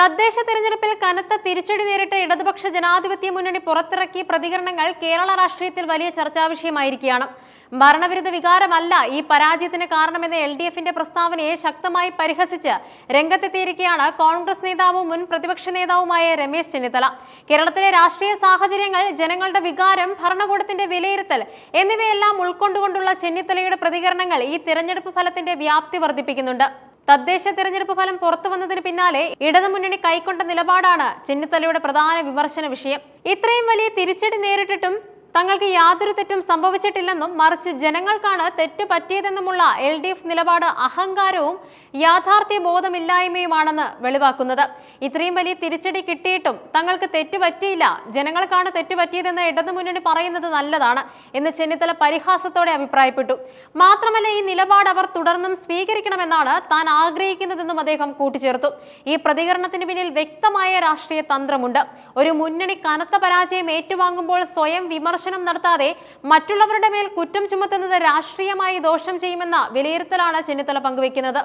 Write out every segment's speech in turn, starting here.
തദ്ദേശ തെരഞ്ഞെടുപ്പിൽ കനത്ത തിരിച്ചടി നേരിട്ട ഇടതുപക്ഷ ജനാധിപത്യ മുന്നണി പുറത്തിറക്കിയ പ്രതികരണങ്ങൾ കേരള രാഷ്ട്രീയത്തിൽ വലിയ ചർച്ചാവിഷയമായിരിക്കുകയാണ്. ഭരണവിരുദ്ധ വികാരമല്ല ഈ പരാജയത്തിന് കാരണമെന്ന LDFന്റെ പ്രസ്താവനയെ ശക്തമായി പരിഹസിച്ച് രംഗത്തെത്തിയിരിക്കുകയാണ് കോൺഗ്രസ് നേതാവും മുൻ പ്രതിപക്ഷ നേതാവുമായ രമേശ് ചെന്നിത്തല. കേരളത്തിലെ രാഷ്ട്രീയ സാഹചര്യങ്ങൾ, ജനങ്ങളുടെ വികാരം, ഭരണകൂടത്തിന്റെ വിലയിരുത്തൽ എന്നിവയെല്ലാം ഉൾക്കൊണ്ടുകൊണ്ടുള്ള ചെന്നിത്തലയുടെ പ്രതികരണങ്ങൾ ഈ തിരഞ്ഞെടുപ്പ് ഫലത്തിന്റെ വ്യാപ്തി വർദ്ധിപ്പിക്കുന്നുണ്ട്. തദ്ദേശ തെരഞ്ഞെടുപ്പ് ഫലം പുറത്തു വന്നതിന് പിന്നാലെ ഇടതുമുന്നണി കൈക്കൊണ്ട നിലപാടാണ് ചെന്നിത്തലയുടെ പ്രധാന വിമർശന വിഷയം. ഇത്രയും വലിയ തിരിച്ചടി നേരിട്ടിട്ടും തങ്ങൾക്ക് യാതൊരു തെറ്റും സംഭവിച്ചിട്ടില്ലെന്നും മറിച്ച് ജനങ്ങൾക്കാണ് തെറ്റ് പറ്റിയതെന്നുമുള്ള LDF നിലപാട് അഹങ്കാരവും യാഥാർത്ഥ്യ ബോധമില്ലായ്മയുമാണെന്ന് വെളിവാക്കുന്നത്. ഇത്രയും വലിയ തിരിച്ചടി കിട്ടിയിട്ടും തങ്ങൾക്ക് തെറ്റുപറ്റിയില്ല, ജനങ്ങൾക്കാണ് തെറ്റുപറ്റിയതെന്ന് ഇടതുമുന്നണി പറയുന്നത് നല്ലതാണ് എന്ന് ചെന്നിത്തല പരിഹാസത്തോടെ അഭിപ്രായപ്പെട്ടു. മാത്രമല്ല, ഈ നിലപാട് അവർ തുടർന്നും സ്വീകരിക്കണമെന്നാണ് താൻ ആഗ്രഹിക്കുന്നതെന്നും അദ്ദേഹം കൂട്ടിച്ചേർത്തു. ഈ പ്രതികരണത്തിന് പിന്നിൽ വ്യക്തമായ രാഷ്ട്രീയ തന്ത്രമുണ്ട്. ഒരു മുന്നണി കനത്ത പരാജയം ഏറ്റുവാങ്ങുമ്പോൾ സ്വയം വിമർശനം നടത്താതെ മറ്റുള്ളവരുടെ മേൽ കുറ്റം ചുമത്തുന്നത് രാഷ്ട്രീയമായി ദോഷം ചെയ്യുമെന്ന വിലയിരുത്തലാണ് ചെന്നിത്തല പങ്കുവെക്കുന്നത്.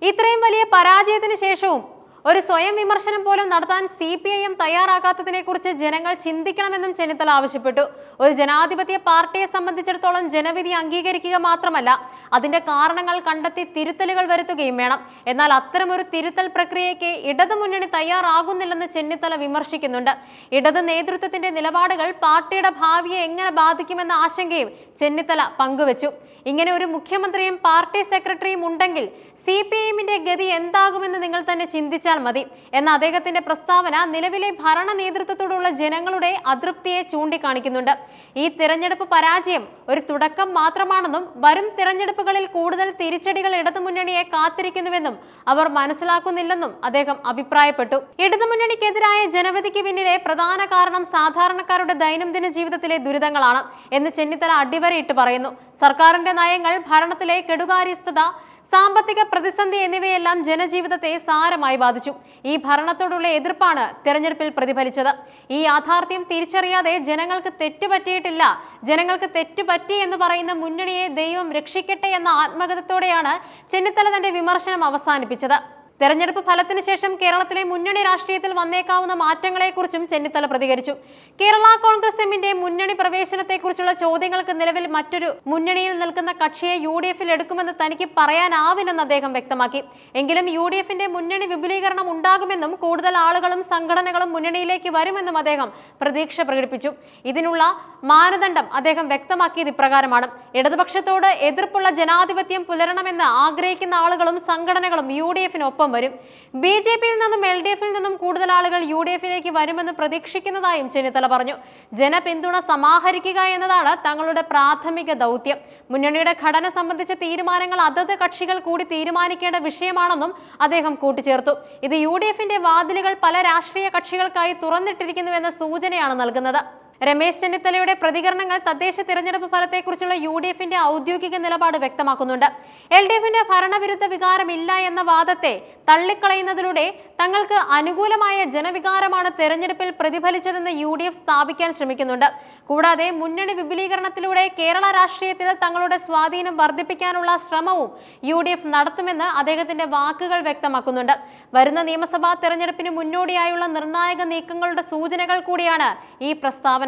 ഇത്രയും വലിയ പരാജയത്തിന് ശേഷവും ഒരു സ്വയം വിമർശനം പോലും നടത്താൻ CPIM തയ്യാറാകാത്തതിനെ കുറിച്ച് ജനങ്ങൾ ചിന്തിക്കണമെന്നും ചെന്നിത്തല ആവശ്യപ്പെട്ടു. ഒരു ജനാധിപത്യ പാർട്ടിയെ സംബന്ധിച്ചിടത്തോളം ജനവിധി അംഗീകരിക്കുക മാത്രമല്ല, അതിന്റെ കാരണങ്ങൾ കണ്ടെത്തി തിരുത്തലുകൾ വരുത്തുകയും വേണം. എന്നാൽ അത്തരമൊരു തിരുത്തൽ പ്രക്രിയയ്ക്ക് ഇടതുമുന്നണി തയ്യാറാകുന്നില്ലെന്ന് ചെന്നിത്തല വിമർശിക്കുന്നുണ്ട്. ഇടത് നേതൃത്വത്തിന്റെ നിലപാടുകൾ പാർട്ടിയുടെ ഭാവിയെ എങ്ങനെ ബാധിക്കുമെന്ന ആശങ്കയും ചെന്നിത്തല പങ്കുവച്ചു. ഇങ്ങനെ ഒരു മുഖ്യമന്ത്രിയും പാർട്ടി സെക്രട്ടറിയും ഉണ്ടെങ്കിൽ CPIMന്റെ ഗതി എന്താകുമെന്ന് നിങ്ങൾ തന്നെ ചിന്തിച്ചാൽ മതി എന്ന അദ്ദേഹത്തിന്റെ പ്രസ്താവന നിലവിലെ ഭരണ നേതൃത്വത്തോടുള്ള ജനങ്ങളുടെ അതൃപ്തിയെ ചൂണ്ടിക്കാണിക്കുന്നുണ്ട്. ഈ തിരഞ്ഞെടുപ്പ് പരാജയം ഒരു തുടക്കം മാത്രമാണെന്നും വരും തിരഞ്ഞെടുപ്പുകളിൽ കൂടുതൽ തിരിച്ചടികൾ ഇടതുമുന്നണിയെ കാത്തിരിക്കുന്നുവെന്നും അവർ മനസ്സിലാക്കുന്നില്ലെന്നും അദ്ദേഹം അഭിപ്രായപ്പെട്ടു. ഇടതുമുന്നണിക്കെതിരായ ജനവിധിക്ക് പിന്നിലെ പ്രധാന കാരണം സാധാരണക്കാരുടെ ദൈനംദിന ജീവിതത്തിലെ ദുരിതങ്ങളാണ് എന്ന് ചെന്നിത്തല അടിവരയിട്ട് പറയുന്നു. സർക്കാരിന്റെ നയങ്ങൾ, ഭരണത്തിലെ കെടുകാര്യസ്ഥത, സാമ്പത്തിക പ്രതിസന്ധി എന്നിവയെല്ലാം ജനജീവിതത്തെ സാരമായി ബാധിച്ചു. ഈ ഭരണത്തോടുള്ള എതിർപ്പാണ് തെരഞ്ഞെടുപ്പിൽ പ്രതിഫലിച്ചത്. ഈ യാഥാർത്ഥ്യം തിരിച്ചറിയാതെ ജനങ്ങൾക്ക് തെറ്റുപറ്റിയിട്ടില്ല, ജനങ്ങൾക്ക് തെറ്റുപറ്റി എന്ന് പറയുന്ന മുന്നണിയെ ദൈവം രക്ഷിക്കട്ടെ എന്ന ആത്മഗതത്തോടെയാണ് ചെന്നിത്തല തന്റെ വിമർശനം അവസാനിപ്പിച്ചത്. തെരഞ്ഞെടുപ്പ് ഫലത്തിന് ശേഷം കേരളത്തിലെ മുന്നണി രാഷ്ട്രീയത്തിൽ വന്നേക്കാവുന്ന മാറ്റങ്ങളെക്കുറിച്ചും ചെന്നിത്തല പ്രതികരിച്ചു. കേരള കോൺഗ്രസ് എമ്മിന്റെ മുന്നണി പ്രവേശനത്തെക്കുറിച്ചുള്ള ചോദ്യങ്ങൾക്ക് നിലവിൽ മറ്റൊരു മുന്നണിയിൽ നിൽക്കുന്ന കക്ഷിയെ UDFൽ എടുക്കുമെന്ന് തനിക്ക് പറയാനാവില്ലെന്ന് അദ്ദേഹം വ്യക്തമാക്കി. എങ്കിലും UDFന്റെ മുന്നണി വിപുലീകരണം ഉണ്ടാകുമെന്നും കൂടുതൽ ആളുകളും സംഘടനകളും മുന്നണിയിലേക്ക് വരുമെന്നും അദ്ദേഹം പ്രതീക്ഷ പ്രകടിപ്പിച്ചു. ഇതിനുള്ള മാനദണ്ഡം അദ്ദേഹം വ്യക്തമാക്കിയത് ഇപ്രകാരമാണ്: ഇടതുപക്ഷത്തോട് എതിർപ്പുള്ള ജനാധിപത്യം പുലരണമെന്ന് ആഗ്രഹിക്കുന്ന ആളുകളും സംഘടനകളും UDFനൊപ്പം വരും. BJPയിൽ നിന്നും LDFൽ നിന്നും കൂടുതൽ ആളുകൾ UDFലേക്ക് വരുമെന്ന് പ്രതീക്ഷിക്കുന്നതായും ചെന്നിത്തല പറഞ്ഞു. ജനപിന്തുണ സമാഹരിക്കുക എന്നതാണ് തങ്ങളുടെ പ്രാഥമിക ദൗത്യം. മുന്നണിയുടെ ഘടന സംബന്ധിച്ച തീരുമാനങ്ങൾ അതത് കക്ഷികൾ കൂടി തീരുമാനിക്കേണ്ട വിഷയമാണെന്നും അദ്ദേഹം കൂട്ടിച്ചേർത്തു. ഇത് UDFന്റെ വാതിലുകൾ പല രാഷ്ട്രീയ കക്ഷികൾക്കായി തുറന്നിട്ടിരിക്കുന്നുവെന്ന സൂചനയാണ് നൽകുന്നത്. രമേശ് ചെന്നിത്തലയുടെ പ്രതികരണങ്ങൾ തദ്ദേശ തിരഞ്ഞെടുപ്പ് ഫലത്തെക്കുറിച്ചുള്ള UDFന്റെ ഔദ്യോഗിക നിലപാട് വ്യക്തമാക്കുന്നുണ്ട്. LDFന്റെ ഭരണവിരുദ്ധ വികാരമില്ല എന്ന വാദത്തെ തള്ളിക്കളയുന്നതിലൂടെ തങ്ങൾക്ക് അനുകൂലമായ ജനവികാരമാണ് തെരഞ്ഞെടുപ്പിൽ പ്രതിഫലിച്ചതെന്ന് UDF സ്ഥാപിക്കാൻ ശ്രമിക്കുന്നുണ്ട്. കൂടാതെ മുന്നണി വിപുലീകരണത്തിലൂടെ കേരള രാഷ്ട്രീയത്തിൽ തങ്ങളുടെ സ്വാധീനം വർദ്ധിപ്പിക്കാനുള്ള ശ്രമവും UDF നടത്തുമെന്ന് അദ്ദേഹത്തിന്റെ വാക്കുകൾ വ്യക്തമാക്കുന്നുണ്ട്. വരുന്ന നിയമസഭാ തെരഞ്ഞെടുപ്പിന് മുന്നോടിയായുള്ള നിർണായക നീക്കങ്ങളുടെ സൂചനകൾ കൂടിയാണ് ഈ പ്രസ്താവനകൾ.